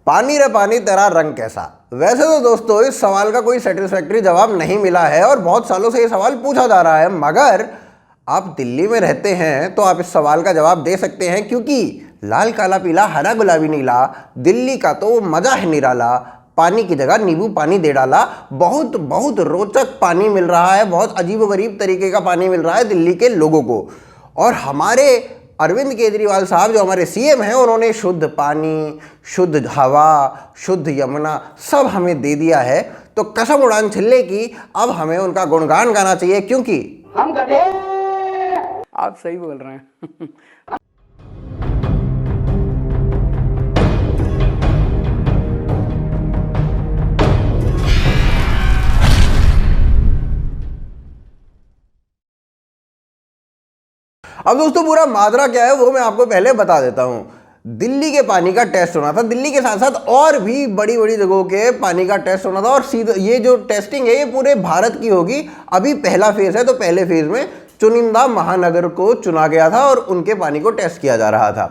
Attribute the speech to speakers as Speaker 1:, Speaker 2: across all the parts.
Speaker 1: पानी रे पानी तेरा रंग कैसा। वैसे तो दोस्तों इस सवाल का कोई सेटिस्फैक्टरी जवाब नहीं मिला है और बहुत सालों से ये सवाल पूछा जा रहा है, मगर आप दिल्ली में रहते हैं तो आप इस सवाल का जवाब दे सकते हैं, क्योंकि लाल काला पीला हरा गुलाबी नीला दिल्ली का तो मजा है निराला। पानी की जगह नींबू पानी दे डाला, बहुत बहुत रोचक पानी मिल रहा है, बहुत अजीबोगरीब तरीके का पानी मिल रहा है दिल्ली के लोगों को। और हमारे अरविंद केजरीवाल साहब जो हमारे सीएम हैं, उन्होंने शुद्ध पानी, शुद्ध हवा, शुद्ध यमुना सब हमें दे दिया है। तो कसम उड़ान छिल्ले की अब हमें उनका गुणगान गाना चाहिए, क्योंकि
Speaker 2: हम गधे। आप सही बोल रहे हैं।
Speaker 1: अब दोस्तों पूरा माजरा क्या है वो मैं आपको पहले बता देता हूं। दिल्ली के पानी का टेस्ट होना था, दिल्ली के साथ साथ और भी बड़ी बड़ी जगहों के पानी का टेस्ट होना था, और सीधा ये जो टेस्टिंग है ये पूरे भारत की होगी। अभी पहला फेज है, तो पहले फेज में चुनिंदा महानगर को चुना गया था और उनके पानी को टेस्ट किया जा रहा था।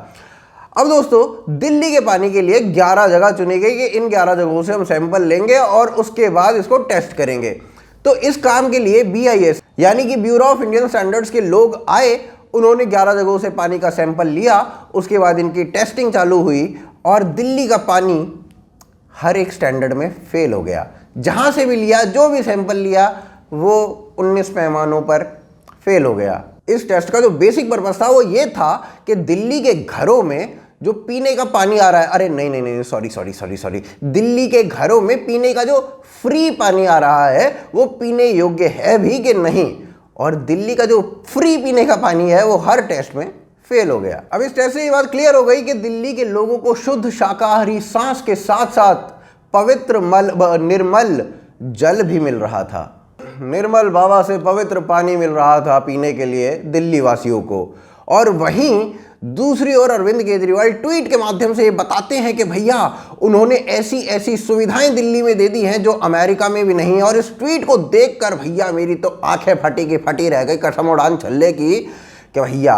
Speaker 1: अब दोस्तों दिल्ली के पानी के लिए 11 जगह चुनी गई कि इन 11 जगहों से हम सैंपल लेंगे और उसके बाद इसको टेस्ट करेंगे। तो इस काम के लिए BIS यानी कि ब्यूरो ऑफ इंडियन स्टैंडर्ड्स के लोग आए, उन्होंने 11 जगहों से पानी का सैंपल लिया, उसके बाद इनकी टेस्टिंग चालू हुई और दिल्ली का पानी हर एक स्टैंडर्ड में फेल हो गया। जहां से भी लिया, जो भी सैंपल लिया, वो 19 पैमानों पर फेल हो गया। इस टेस्ट का जो बेसिक पर्पस था वो ये था कि दिल्ली के घरों में जो पीने का पानी आ रहा है, अरे नहीं नहीं नहीं, सॉरी, दिल्ली के घरों में पीने का जो फ्री पानी आ रहा है वो पीने योग्य है भी कि नहीं, और दिल्ली का जो फ्री पीने का पानी है वो हर टेस्ट में फेल हो गया। अब इस टेस्ट से ये बात क्लियर हो गई कि दिल्ली के लोगों को शुद्ध शाकाहारी सांस के साथ साथ पवित्र निर्मल जल भी मिल रहा था। निर्मल बाबा से पवित्र पानी मिल रहा था पीने के लिए दिल्ली वासियों को। और वहीं दूसरी ओर अरविंद केजरीवाल ट्वीट के माध्यम से ये बताते हैं कि भैया उन्होंने ऐसी ऐसी सुविधाएं दिल्ली में दे दी हैं जो अमेरिका में भी नहीं है। और इस ट्वीट को देखकर भैया मेरी तो आंखें फटी की फटी रह गई, कसम उड़ान छल्ले की, कि भैया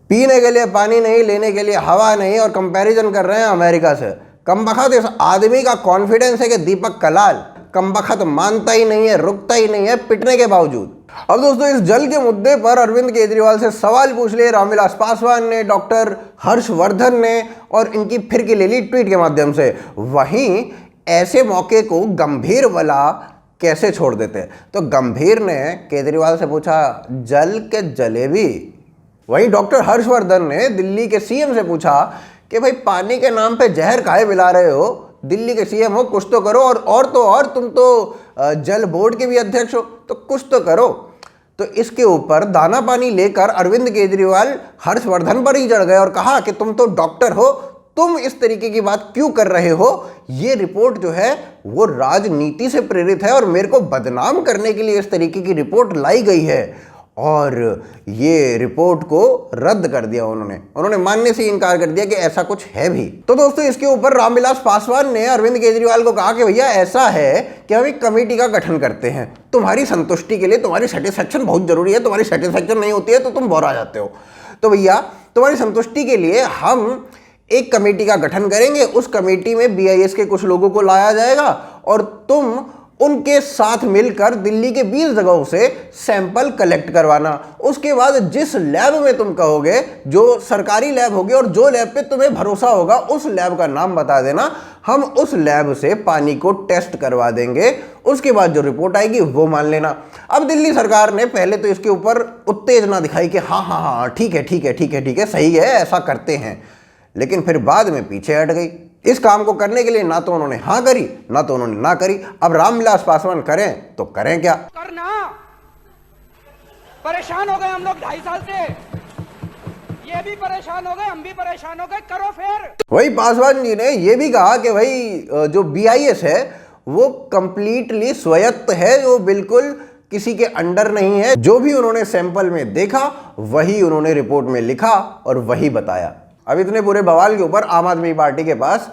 Speaker 1: पीने के लिए पानी नहीं, लेने के लिए हवा नहीं, और कंपैरिजन कर रहे हैं अमेरिका से। कमबख्त इस आदमी का कॉन्फिडेंस है कि दीपक कलाल कमबख्त मानता ही नहीं है, रुकता ही नहीं है पिटने के बावजूद। अब दोस्तों इस जल के मुद्दे पर अरविंद केजरीवाल से सवाल पूछ लिए रामविलास पासवान ने, डॉक्टर हर्षवर्धन ने, और इनकी फिरकी ले ली ट्वीट के माध्यम से। वहीं ऐसे मौके को गंभीर वाला कैसे छोड़ देते। तो गंभीर ने केजरीवाल से पूछा जल के जलेबी। वहीं डॉक्टर हर्षवर्धन ने दिल्ली के सीएम से पूछा कि भाई पानी के नाम पे जहर काहे पिला रहे हो, दिल्ली के सीएम हो, कुछ तो करो, और तुम तो जल बोर्ड के भी अध्यक्ष हो, तो कुछ तो करो। तो इसके ऊपर दाना पानी लेकर अरविंद केजरीवाल हर्षवर्धन पर ही चढ़ गए और कहा कि तुम तो डॉक्टर हो, तुम इस तरीके की बात क्यों कर रहे हो। ये रिपोर्ट जो है वो राजनीति से प्रेरित है और मेरे को बदनाम करने के लिए इस तरीके की रिपोर्ट लाई गई है। और ये रिपोर्ट को रद्द कर दिया उन्होंने मानने से इनकार कर दिया कि ऐसा कुछ है भी। तो दोस्तों इसके ऊपर रामविलास पासवान ने अरविंद केजरीवाल को कहा कि भैया ऐसा है कि हम एक कमेटी का गठन करते हैं तुम्हारी संतुष्टि के लिए, तुम्हारी सेटिस्फेक्शन बहुत जरूरी है, तुम्हारी सेटिस्फेक्शन नहीं होती है तो तुम बोरा जाते हो। तो भैया तुम्हारी संतुष्टि के लिए हम एक कमेटी का गठन करेंगे, उस कमेटी में BIS के कुछ लोगों को लाया जाएगा और तुम उनके साथ मिलकर दिल्ली के 20 जगहों से सैंपल कलेक्ट करवाना। उसके बाद जिस लैब में तुम कहोगे, जो सरकारी लैब होगी और जो लैब पे तुम्हें भरोसा होगा, उस लैब का नाम बता देना, हम उस लैब से पानी को टेस्ट करवा देंगे, उसके बाद जो रिपोर्ट आएगी वो मान लेना। अब दिल्ली सरकार ने पहले तो इसके ऊपर उत्तेजना दिखाई कि हाँ ठीक है सही है, ऐसा करते हैं, लेकिन फिर बाद में पीछे हट गई। इस काम को करने के लिए ना तो उन्होंने हाँ करी ना तो उन्होंने ना करी। अब रामविलास पासवान करें तो करें क्या।
Speaker 2: करना परेशान हो गए हम लोग 2.5 साल से, ये भी परेशान हो गए, हम भी परेशान हो गए, करो फिर।
Speaker 1: वही पासवान जी ने ये भी कहा कि भाई जो BIS है वो कंप्लीटली स्वायत्त है, वो बिल्कुल किसी के अंडर नहीं है। जो भी उन्होंने सैंपल में देखा वही उन्होंने रिपोर्ट में लिखा और वही बताया। अब इतने पूरे बवाल के ऊपर आम आदमी पार्टी के पास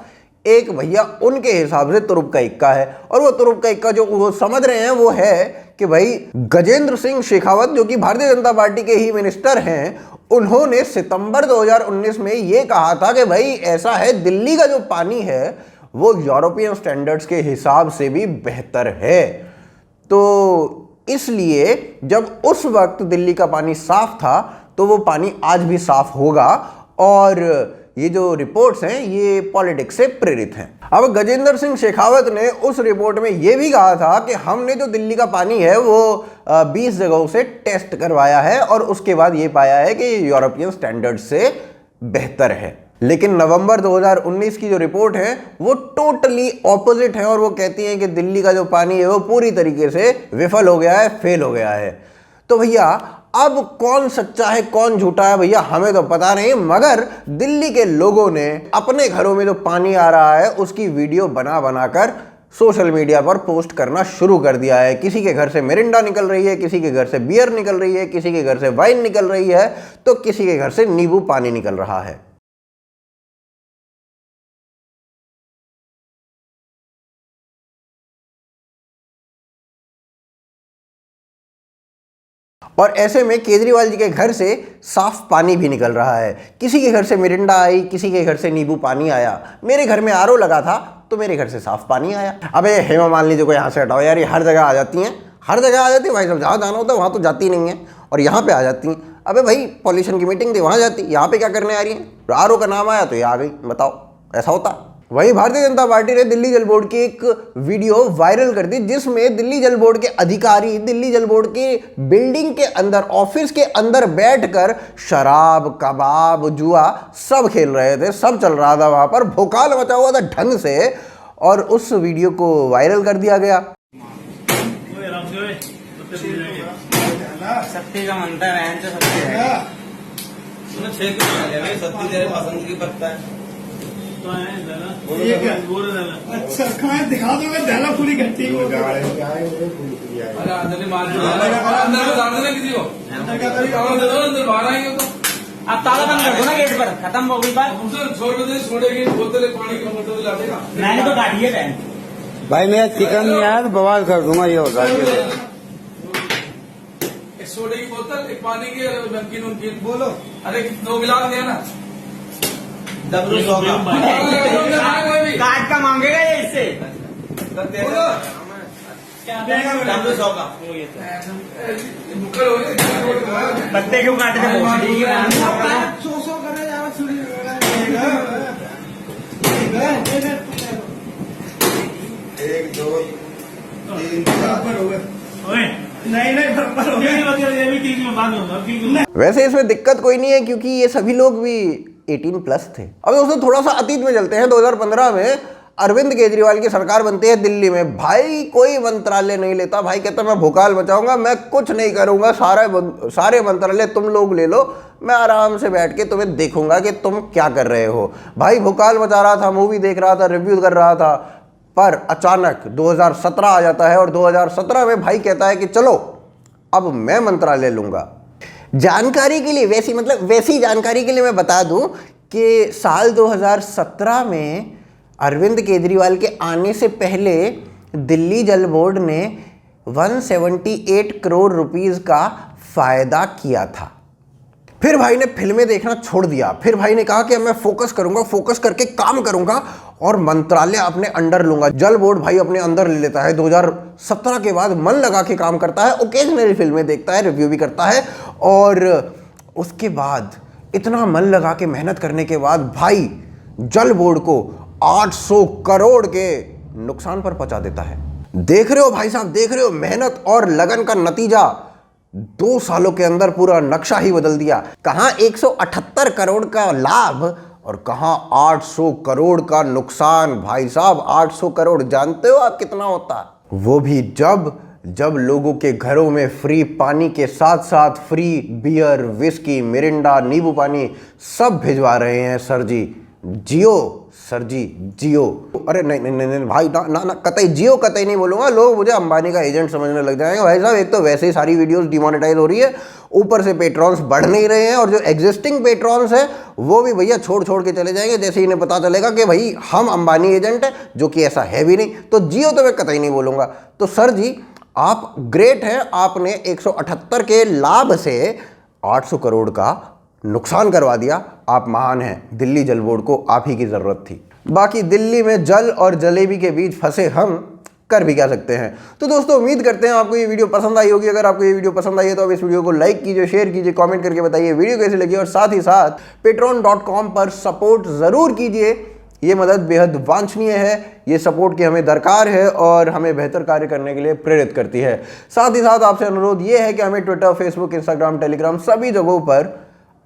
Speaker 1: एक भैया उनके हिसाब से तुरुप का इक्का है, और वो तुरुप का इक्का जो वो समझ रहे हैं वो है कि भाई गजेंद्र सिंह शेखावत जो कि भारतीय जनता पार्टी के ही मिनिस्टर हैं, उन्होंने सितंबर 2019 में ये कहा था कि भाई ऐसा है दिल्ली का जो पानी है वो यूरोपियन स्टैंडर्ड्स के हिसाब से भी बेहतर है। तो इसलिए जब उस वक्त दिल्ली का पानी साफ था तो वो पानी आज भी साफ होगा। और ये जो रिपोर्ट्स हैं ये पॉलिटिक्स से प्रेरित हैं। अब गजेंद्र सिंह शेखावत ने उस रिपोर्ट में ये भी कहा था कि हमने जो दिल्ली का पानी है वो 20 जगहों से टेस्ट करवाया है और उसके बाद ये पाया है कि ये यूरोपियन स्टैंडर्ड से बेहतर है। लेकिन नवंबर 2019 की जो रिपोर्ट है वो टोटली ऑपोजिट है और वो कहती है कि दिल्ली का जो पानी है वो पूरी तरीके से विफल हो गया है, फेल हो गया है। तो भैया अब कौन सच्चा है कौन झूठा है भैया हमें तो पता नहीं, मगर दिल्ली के लोगों ने अपने घरों में जो पानी आ रहा है उसकी वीडियो बना बनाकर सोशल मीडिया पर पोस्ट करना शुरू कर दिया है। किसी के घर से मिरिंडा निकल रही है, किसी के घर से बियर निकल रही है, किसी के घर से वाइन निकल रही है, तो किसी के घर से नींबू पानी निकल रहा है। और ऐसे में केजरीवाल जी के घर से साफ पानी भी निकल रहा है। किसी के घर से मिरिंडा आई, किसी के घर से नींबू पानी आया। मेरे घर में आरओ लगा था तो मेरे घर से साफ पानी आया। अबे हेमा मालिनी जी को यहाँ से हटाओ यार, ये हर जगह आ जाती हैं, हर जगह आ जाती है भाई साहब। जहाँ जाना होता है वहाँ तो जाती नहीं है और यहाँ पे आ जाती हैं। अबे भाई पॉल्यूशन की मीटिंग थी वहाँ जाती, यहाँ पे क्या करने आ रही है। आरओ का नाम आया तो ये आ गई, बताओ ऐसा होता। वहीं भारतीय जनता पार्टी ने दिल्ली जल बोर्ड की एक वीडियो वायरल कर दी जिसमें दिल्ली जल बोर्ड के अधिकारी दिल्ली जल बोर्ड की बिल्डिंग के अंदर, ऑफिस के अंदर बैठकर शराब, कबाब, जुआ सब खेल रहे थे। सब चल रहा था वहां पर, भोकाल मचा हुआ था ढंग से। और उस वीडियो को वायरल कर दिया गया।
Speaker 3: सत्ती का मंत्र है तो सत्ती है। सत्ती तेरे पसंद की पत्ता है।
Speaker 4: अच्छा खाए दिखा दो मैं डाला पूरी घंटी को।
Speaker 3: आप ताला बंद कर दो ना गेट पर, खत्म हो गई बात। मैंने तो काटी है टाइम।
Speaker 5: भाई मेरा चिकन नहीं आया तो बवाल कर दूंगा। ये होता है
Speaker 6: एक सोडे की बोतल, एक पानी की, नमकीन उमकीन बोलो। अरे 2 गिलास दिया ना,
Speaker 3: काट का मांगेगा ये इससे। पत्ते क्यों काटे थे?
Speaker 4: एक दो तीन बराबर हो गए। नहीं बराबर हो गए।
Speaker 1: वैसे इसमें दिक्कत कोई नहीं है क्योंकि ये सभी लोग भी 18+ थे। अब दोस्तों थोड़ा सा अतीत में चलते हैं। 2015 में अरविंद केजरीवाल की सरकार बनती है दिल्ली में। भाई कोई मंत्रालय नहीं लेता, भाई कहता मैं भोकाल मचाऊंगा, मैं कुछ नहीं करूंगा, सारे मंत्रालय तुम लोग ले लो, मैं आराम से बैठ के तुम्हें देखूंगा कि तुम क्या कर रहे हो। भाई भोकाल मचा रहा था, मूवी देख रहा था, रिव्यू कर रहा था। पर अचानक 2017 आ जाता है और 2017 में भाई कहता है कि चलो अब मैं मंत्रालय लूंगा। जानकारी के लिए वैसी जानकारी के लिए मैं बता दूं कि साल 2017 में अरविंद केजरीवाल के आने से पहले दिल्ली जल बोर्ड ने 178 करोड़ रुपीस का फायदा किया था। फिर भाई ने फिल्में देखना छोड़ दिया। फिर भाई ने कहा कि मैं फोकस करूंगा, फोकस करके काम करूंगा और मंत्रालय अपने अंडर लूंगा। जल बोर्ड भाई अपने अंदर ले लेता है। 2017 के बाद मन लगा के काम करता है, ओकेजनली फिल्में देखता है, रिव्यू भी करता है। और उसके बाद इतना मन लगा के मेहनत करने के बाद भाई जल बोर्ड को 800 करोड़ के नुकसान पर पहुंचा देता है। देख रहे हो भाई साहब, देख रहे हो मेहनत और लगन का नतीजा। 2 सालों के अंदर पूरा नक्शा ही बदल दिया। कहां 178 करोड़ का लाभ और कहां 800 करोड़ का नुकसान। भाई साहब 800 करोड़ जानते हो आप कितना होता है? वो भी जब लोगों के घरों में फ्री पानी के साथ साथ फ्री बियर, विस्की, मिरिंडा, नींबू पानी सब भिजवा रहे हैं सर जी। जियो सर जी, जियो। अरे नहीं भाई ना कतई जियो कतई नहीं बोलूंगा, लोग मुझे अंबानी का एजेंट समझने लग जाएंगे। भाई साहब एक तो वैसे ही सारी वीडियोस डिमोनेटाइज हो रही है, ऊपर से पेट्रॉन्स बढ़ नहीं रहे हैं और जो एग्जिस्टिंग पेट्रॉन्स है वो भी भैया छोड़ के चले जाएंगे जैसे इन्हें पता चलेगा कि भाई हम अंबानी एजेंट है, जो कि ऐसा है भी नहीं। तो जियो तो मैं कतई नहीं बोलूंगा। तो सर जी आप ग्रेट हैं, आपने 178 के लाभ से 800 करोड़ का नुकसान करवा दिया। आप महान हैं। दिल्ली जल बोर्ड को आप ही की जरूरत थी। बाकी दिल्ली में जल और जलेबी के बीच फंसे हम कर भी क्या सकते हैं। तो दोस्तों उम्मीद करते हैं आपको ये वीडियो पसंद आई होगी। अगर आपको ये वीडियो पसंद आई है तो आप इस वीडियो को लाइक कीजिए, शेयर कीजिए, कमेंट करके बताइए वीडियो कैसी लगी, और साथ ही साथ patreon.com पर सपोर्ट ज़रूर कीजिए। ये मदद बेहद वांछनीय है, ये सपोर्ट की हमें दरकार है और हमें बेहतर कार्य करने के लिए प्रेरित करती है। साथ ही साथ आपसे अनुरोध ये है कि हमें ट्विटर, फेसबुक, इंस्टाग्राम, टेलीग्राम सभी जगहों पर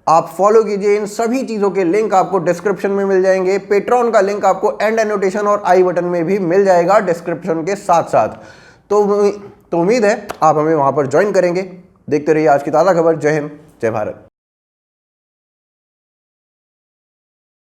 Speaker 1: आप फॉलो कीजिए। इन सभी चीज़ों के लिंक आपको डिस्क्रिप्शन में मिल जाएंगे। पेट्रॉन का लिंक आपको एंड एनोटेशन और आई बटन में भी मिल जाएगा डिस्क्रिप्शन के साथ साथ। तो उम्मीद है आप हमें वहाँ पर ज्वाइन करेंगे। देखते रहिए आज की ताज़ा खबर। जय हिंद, जय भारत।